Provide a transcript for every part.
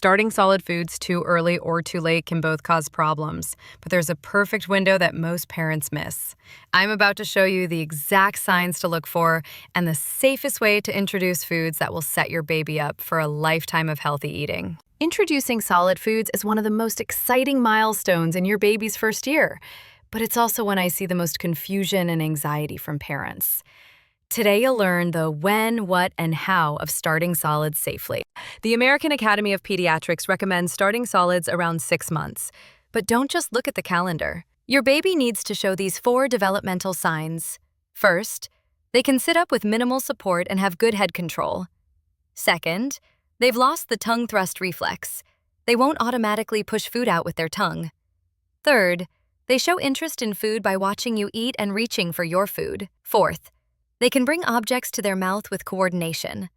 Starting solid foods too early or too late can both cause problems, but there's a perfect window that most parents miss. I'm about to show you the exact signs to look for and the safest way to introduce foods that will set your baby up for a lifetime of healthy eating. Introducing solid foods is one of the most exciting milestones in your baby's first year, but it's also when I see the most confusion and anxiety from parents. Today you'll learn the when, what, and how of starting solids safely. The American Academy of Pediatrics recommends starting solids around 6 months. But don't just look at the calendar. Your baby needs to show these 4 developmental signs. First, they can sit up with minimal support and have good head control. Second, they've lost the tongue thrust reflex. They won't automatically push food out with their tongue. Third, they show interest in food by watching you eat and reaching for your food. Fourth, they can bring objects to their mouth with coordination.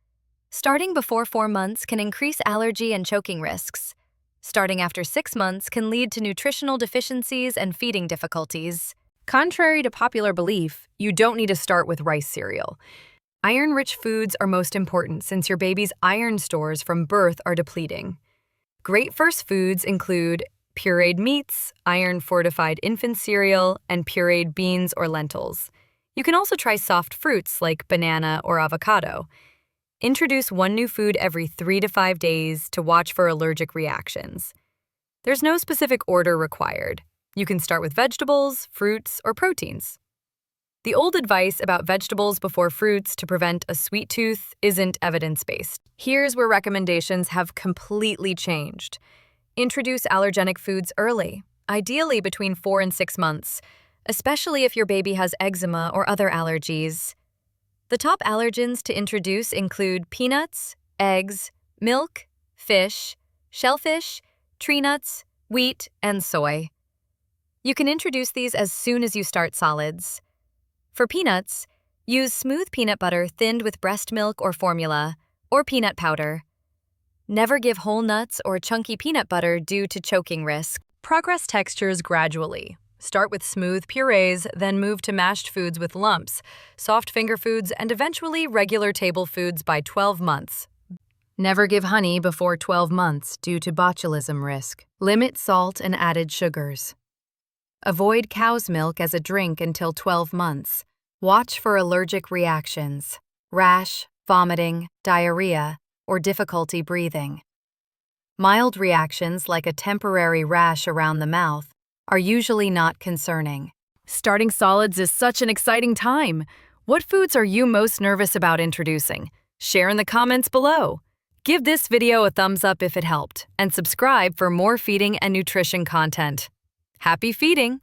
Starting before 4 months can increase allergy and choking risks. Starting after 6 months can lead to nutritional deficiencies and feeding difficulties. Contrary to popular belief, you don't need to start with rice cereal. Iron-rich foods are most important since your baby's iron stores from birth are depleting. Great first foods include pureed meats, iron-fortified infant cereal, and pureed beans or lentils. You can also try soft fruits like banana or avocado. Introduce one new food every 3 to 5 days to watch for allergic reactions. There's no specific order required. You can start with vegetables, fruits, or proteins. The old advice about vegetables before fruits to prevent a sweet tooth isn't evidence-based. Here's where recommendations have completely changed. Introduce allergenic foods early, ideally between 4 and 6 months, especially if your baby has eczema or other allergies. The top allergens to introduce include peanuts, eggs, milk, fish, shellfish, tree nuts, wheat, and soy. You can introduce these as soon as you start solids. For peanuts, use smooth peanut butter thinned with breast milk or formula, or peanut powder. Never give whole nuts or chunky peanut butter due to choking risk. Progress textures gradually. Start with smooth purees, then move to mashed foods with lumps, soft finger foods, and eventually regular table foods by 12 months. Never give honey before 12 months due to botulism risk. Limit salt and added sugars. Avoid cow's milk as a drink until 12 months. Watch for allergic reactions, rash, vomiting, diarrhea, or difficulty breathing. Mild reactions like a temporary rash around the mouth are usually not concerning. Starting solids is such an exciting time. What foods are you most nervous about introducing? Share in the comments below. Give this video a thumbs up if it helped, and subscribe for more feeding and nutrition content. Happy feeding!